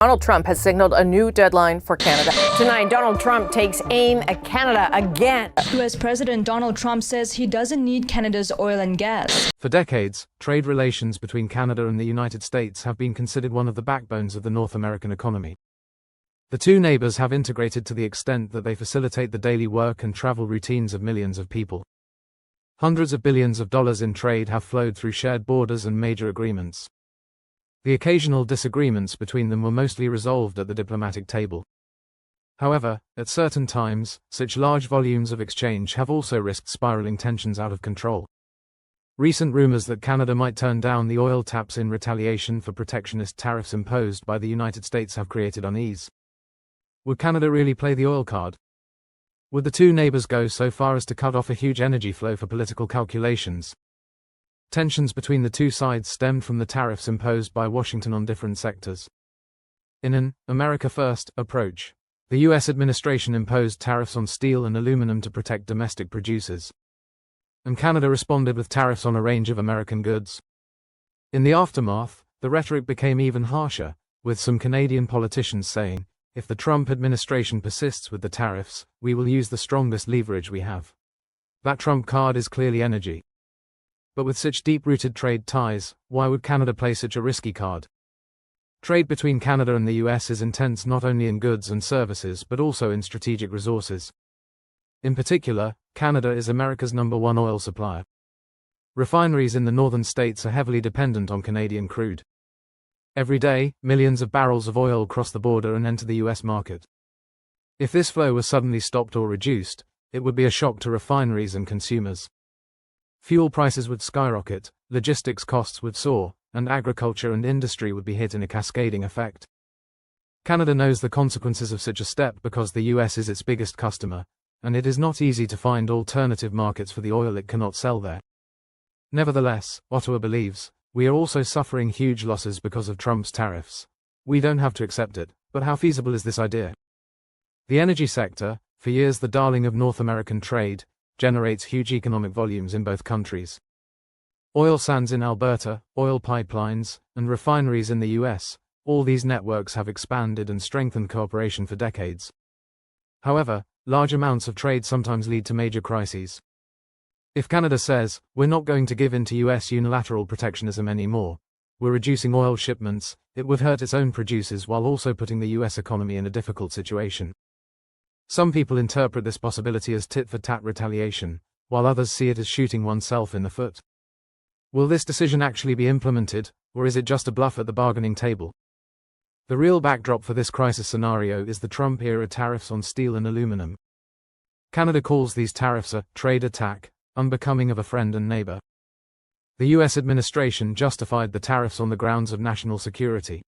Donald Trump has signaled a new deadline for Canada. Tonight, Donald Trump takes aim at Canada again. U.S. President Donald Trump says he doesn't need Canada's oil and gas. For decades, trade relations between Canada and the United States have been considered one of the backbones of the North American economy. The two neighbors have integrated to the extent that they facilitate the daily work and travel routines of millions of people. Hundreds of billions of dollars in trade have flowed through shared borders and major agreements. The occasional disagreements between them were mostly resolved at the diplomatic table. However, at certain times, such large volumes of exchange have also risked spiraling tensions out of control. Recent rumors that Canada might turn down the oil taps in retaliation for protectionist tariffs imposed by the United States have created unease. Would Canada really play the oil card? Would the two neighbors go so far as to cut off a huge energy flow for political calculations? Tensions between the two sides stemmed from the tariffs imposed by Washington on different sectors. In an America First approach, the U.S. administration imposed tariffs on steel and aluminum to protect domestic producers. And Canada responded with tariffs on a range of American goods. In the aftermath, the rhetoric became even harsher, with some Canadian politicians saying, if the Trump administration persists with the tariffs, we will use the strongest leverage we have. That trump card is clearly energy. But with such deep-rooted trade ties, why would Canada play such a risky card? Trade between Canada and the US is intense not only in goods and services but also in strategic resources. In particular, Canada is America's #1 oil supplier. Refineries in the northern states are heavily dependent on Canadian crude. Every day, millions of barrels of oil cross the border and enter the US market. If this flow was suddenly stopped or reduced, it would be a shock to refineries and consumers. Fuel prices would skyrocket, logistics costs would soar, and agriculture and industry would be hit in a cascading effect. Canada knows the consequences of such a step because the US is its biggest customer, and it is not easy to find alternative markets for the oil it cannot sell there. Nevertheless, Ottawa believes, we are also suffering huge losses because of Trump's tariffs. We don't have to accept it, but how feasible is this idea? The energy sector, for years the darling of North American trade, generates huge economic volumes in both countries. Oil sands in Alberta, oil pipelines, and refineries in the US, all these networks have expanded and strengthened cooperation for decades. However, large amounts of trade sometimes lead to major crises. If Canada says, we're not going to give in to US unilateral protectionism anymore, we're reducing oil shipments, it would hurt its own producers while also putting the US economy in a difficult situation. Some people interpret this possibility as tit-for-tat retaliation, while others see it as shooting oneself in the foot. Will this decision actually be implemented, or is it just a bluff at the bargaining table? The real backdrop for this crisis scenario is the Trump-era tariffs on steel and aluminum. Canada calls these tariffs a trade attack, unbecoming of a friend and neighbor. The US administration justified the tariffs on the grounds of national security.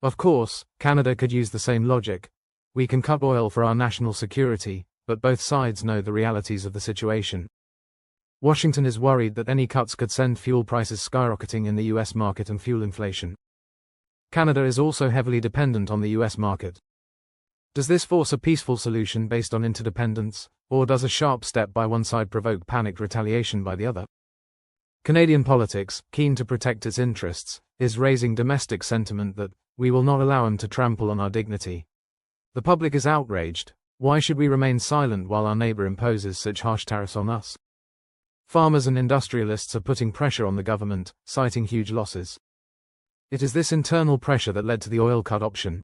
Of course, Canada could use the same logic. We can cut oil for our national security, but both sides know the realities of the situation. Washington is worried that any cuts could send fuel prices skyrocketing in the US market and fuel inflation. Canada is also heavily dependent on the US market. Does this force a peaceful solution based on interdependence, or does a sharp step by one side provoke panicked retaliation by the other? Canadian politics, keen to protect its interests, is raising domestic sentiment that, we will not allow him to trample on our dignity. The public is outraged. Why should we remain silent while our neighbor imposes such harsh tariffs on us? Farmers and industrialists are putting pressure on the government, citing huge losses. It is this internal pressure that led to the oil cut option.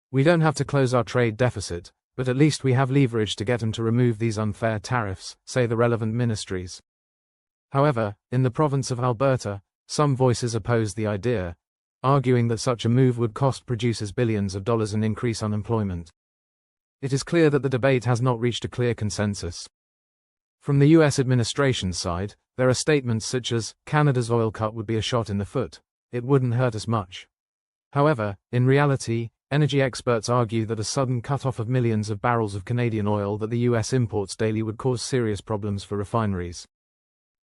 We don't have to close our trade deficit, but at least we have leverage to get them to remove these unfair tariffs, say the relevant ministries. However, in the province of Alberta, some voices oppose the idea, arguing that such a move would cost producers billions of dollars and increase unemployment. It is clear that the debate has not reached a clear consensus. From the US administration's side, there are statements such as, Canada's oil cut would be a shot in the foot, it wouldn't hurt us much. However, in reality, energy experts argue that a sudden cut-off of millions of barrels of Canadian oil that the US imports daily would cause serious problems for refineries.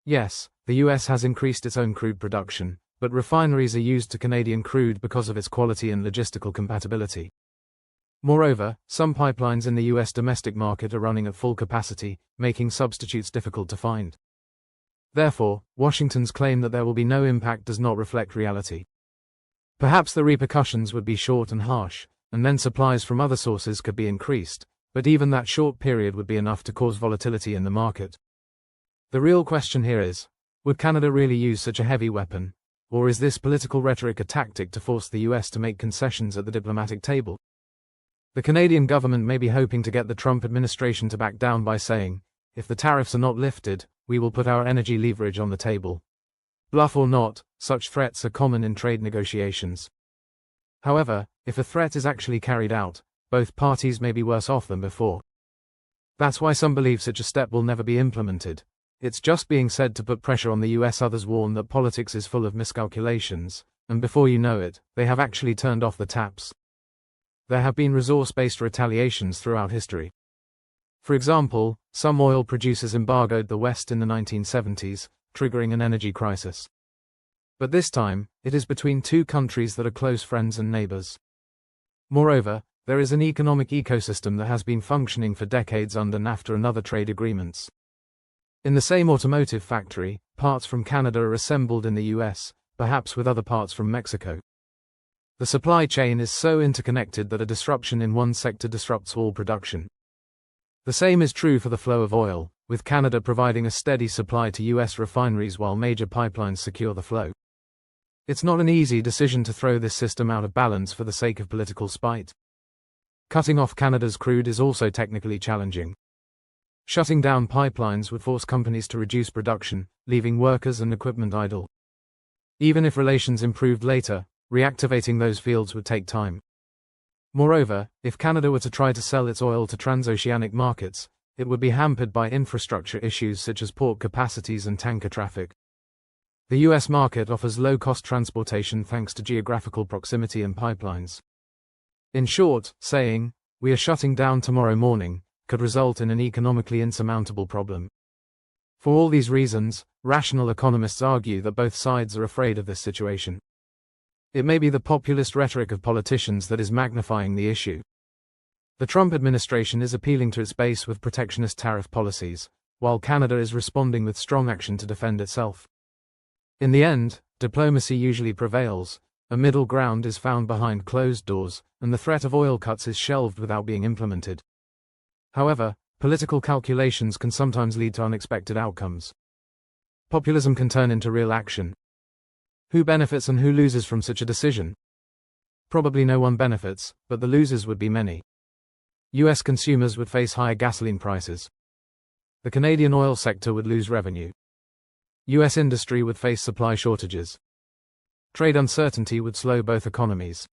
Yes, the US has increased its own crude production, but refineries are used to Canadian crude because of its quality and logistical compatibility. Moreover, some pipelines in the US domestic market are running at full capacity, making substitutes difficult to find. Therefore, Washington's claim that there will be no impact does not reflect reality. Perhaps the repercussions would be short and harsh, and then supplies from other sources could be increased, but even that short period would be enough to cause volatility in the market. The real question here is, would Canada really use such a heavy weapon, or is this political rhetoric a tactic to force the US to make concessions at the diplomatic table? The Canadian government may be hoping to get the Trump administration to back down by saying, if the tariffs are not lifted, we will put our energy leverage on the table. Bluff or not, such threats are common in trade negotiations. However, if a threat is actually carried out, both parties may be worse off than before. That's why some believe such a step will never be implemented. It's just being said to put pressure on the US. Others warn that politics is full of miscalculations, and before you know it, they have actually turned off the taps. There have been resource-based retaliations throughout history. For example, some oil producers embargoed the West in the 1970s, triggering an energy crisis. But this time, it is between two countries that are close friends and neighbors. Moreover, there is an economic ecosystem that has been functioning for decades under NAFTA and other trade agreements. In the same automotive factory, parts from Canada are assembled in the US, perhaps with other parts from Mexico. The supply chain is so interconnected that a disruption in one sector disrupts all production. The same is true for the flow of oil, with Canada providing a steady supply to US refineries while major pipelines secure the flow. It's not an easy decision to throw this system out of balance for the sake of political spite. Cutting off Canada's crude is also technically challenging. Shutting down pipelines would force companies to reduce production, leaving workers and equipment idle. Even if relations improved later, reactivating those fields would take time. Moreover, if Canada were to try to sell its oil to transoceanic markets, it would be hampered by infrastructure issues such as port capacities and tanker traffic. The US market offers low-cost transportation thanks to geographical proximity and pipelines. In short, saying, "We are shutting down tomorrow morning," could result in an economically insurmountable problem. For all these reasons, rational economists argue that both sides are afraid of this situation. It may be the populist rhetoric of politicians that is magnifying the issue. The Trump administration is appealing to its base with protectionist tariff policies, while Canada is responding with strong action to defend itself. In the end, diplomacy usually prevails, a middle ground is found behind closed doors, and the threat of oil cuts is shelved without being implemented. However, political calculations can sometimes lead to unexpected outcomes. Populism can turn into real action. Who benefits and who loses from such a decision? Probably no one benefits, but the losers would be many. US consumers would face higher gasoline prices. The Canadian oil sector would lose revenue. US industry would face supply shortages. Trade uncertainty would slow both economies.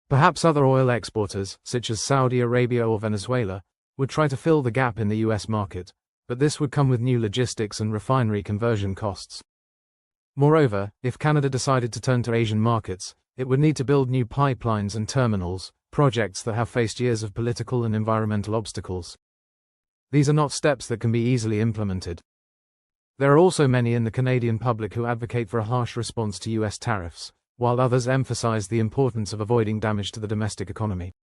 Perhaps other oil exporters, such as Saudi Arabia or Venezuela, would try to fill the gap in the US market, but this would come with new logistics and refinery conversion costs. Moreover, if Canada decided to turn to Asian markets, it would need to build new pipelines and terminals, projects that have faced years of political and environmental obstacles. These are not steps that can be easily implemented. There are also many in the Canadian public who advocate for a harsh response to US tariffs, while others emphasize the importance of avoiding damage to the domestic economy.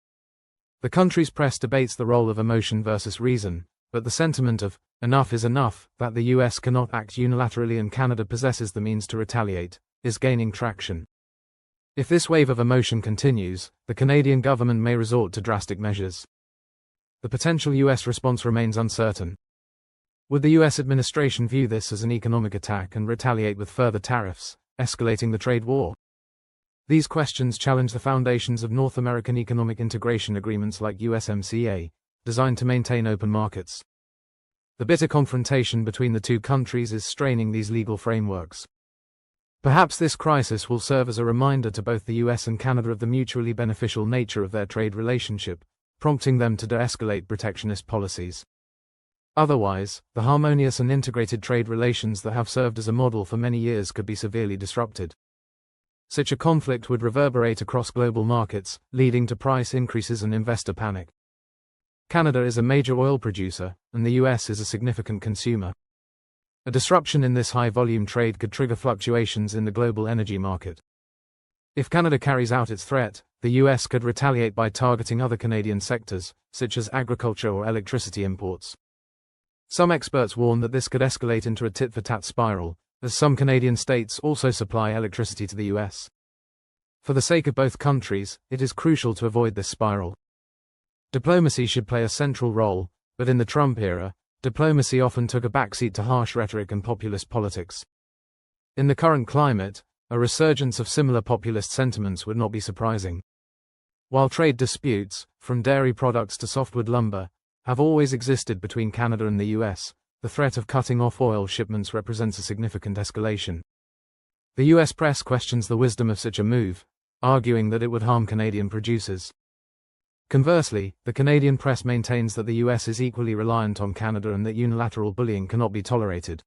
The country's press debates the role of emotion versus reason, but the sentiment of, "enough is enough," that the US cannot act unilaterally and Canada possesses the means to retaliate, is gaining traction. If this wave of emotion continues, the Canadian government may resort to drastic measures. The potential US response remains uncertain. Would the US administration view this as an economic attack and retaliate with further tariffs, escalating the trade war? These questions challenge the foundations of North American economic integration agreements like USMCA, designed to maintain open markets. The bitter confrontation between the two countries is straining these legal frameworks. Perhaps this crisis will serve as a reminder to both the US and Canada of the mutually beneficial nature of their trade relationship, prompting them to de-escalate protectionist policies. Otherwise, the harmonious and integrated trade relations that have served as a model for many years could be severely disrupted. Such a conflict would reverberate across global markets, leading to price increases and investor panic. Canada is a major oil producer, and the US is a significant consumer. A disruption in this high-volume trade could trigger fluctuations in the global energy market. If Canada carries out its threat, the US could retaliate by targeting other Canadian sectors, such as agriculture or electricity imports. Some experts warn that this could escalate into a tit-for-tat spiral, as some Canadian states also supply electricity to the US. For the sake of both countries, it is crucial to avoid this spiral. Diplomacy should play a central role, but in the Trump era, diplomacy often took a backseat to harsh rhetoric and populist politics. In the current climate, a resurgence of similar populist sentiments would not be surprising. While trade disputes, from dairy products to softwood lumber, have always existed between Canada and the US, the threat of cutting off oil shipments represents a significant escalation. The US press questions the wisdom of such a move, arguing that it would harm Canadian producers. Conversely, the Canadian press maintains that the US is equally reliant on Canada and that unilateral bullying cannot be tolerated.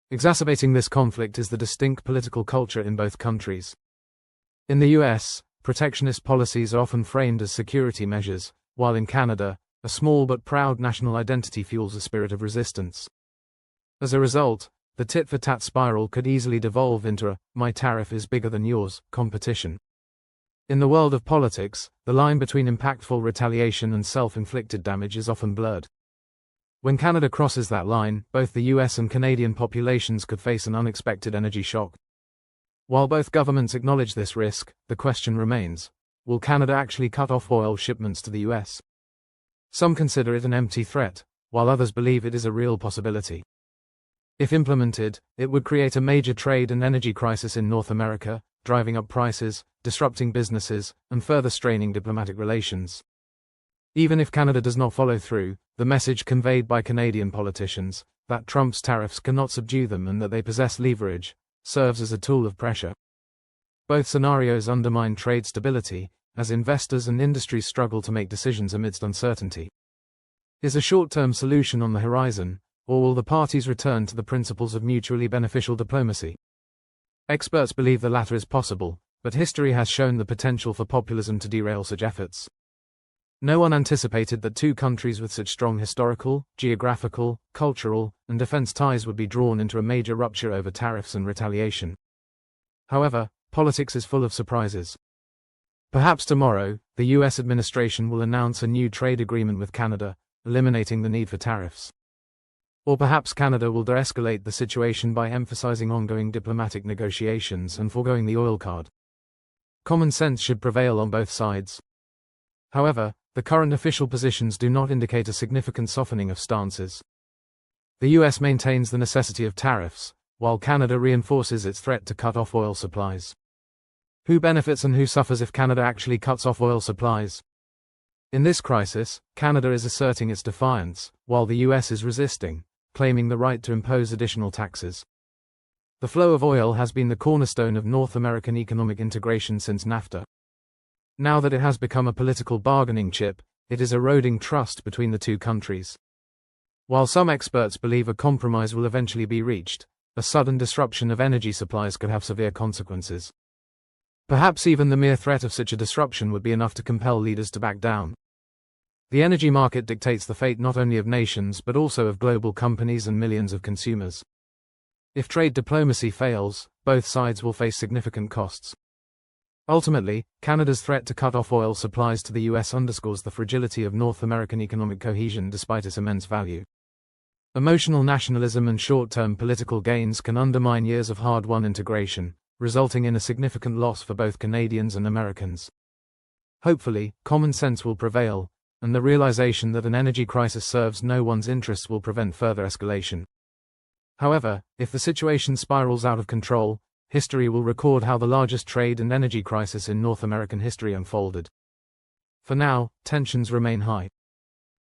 Exacerbating this conflict is the distinct political culture in both countries. In the US, protectionist policies are often framed as security measures, while in Canada, a small but proud national identity fuels a spirit of resistance. As a result, the tit-for-tat spiral could easily devolve into a "my tariff is bigger than yours" competition. In the world of politics, the line between impactful retaliation and self-inflicted damage is often blurred. When Canada crosses that line, both the US and Canadian populations could face an unexpected energy shock. While both governments acknowledge this risk, the question remains: will Canada actually cut off oil shipments to the US? Some consider it an empty threat, while others believe it is a real possibility. If implemented, it would create a major trade and energy crisis in North America, driving up prices, disrupting businesses, and further straining diplomatic relations. Even if Canada does not follow through, the message conveyed by Canadian politicians, that Trump's tariffs cannot subdue them and that they possess leverage, serves as a tool of pressure. Both scenarios undermine trade stability, as investors and industries struggle to make decisions amidst uncertainty. Is a short-term solution on the horizon, or will the parties return to the principles of mutually beneficial diplomacy? Experts believe the latter is possible, but history has shown the potential for populism to derail such efforts. No one anticipated that two countries with such strong historical, geographical, cultural, and defense ties would be drawn into a major rupture over tariffs and retaliation. However, politics is full of surprises. Perhaps tomorrow, the US administration will announce a new trade agreement with Canada, eliminating the need for tariffs. Or perhaps Canada will de-escalate the situation by emphasizing ongoing diplomatic negotiations and foregoing the oil card. Common sense should prevail on both sides. However, the current official positions do not indicate a significant softening of stances. The US maintains the necessity of tariffs, while Canada reinforces its threat to cut off oil supplies. Who benefits and who suffers if Canada actually cuts off oil supplies? In this crisis, Canada is asserting its defiance, while the US is resisting, claiming the right to impose additional taxes. The flow of oil has been the cornerstone of North American economic integration since NAFTA. Now that it has become a political bargaining chip, it is eroding trust between the two countries. While some experts believe a compromise will eventually be reached, a sudden disruption of energy supplies could have severe consequences. Perhaps even the mere threat of such a disruption would be enough to compel leaders to back down. The energy market dictates the fate not only of nations but also of global companies and millions of consumers. If trade diplomacy fails, both sides will face significant costs. Ultimately, Canada's threat to cut off oil supplies to the US underscores the fragility of North American economic cohesion despite its immense value. Emotional nationalism and short-term political gains can undermine years of hard-won integration, resulting in a significant loss for both Canadians and Americans. Hopefully, common sense will prevail, and the realization that an energy crisis serves no one's interests will prevent further escalation. However, if the situation spirals out of control, history will record how the largest trade and energy crisis in North American history unfolded. For now, tensions remain high.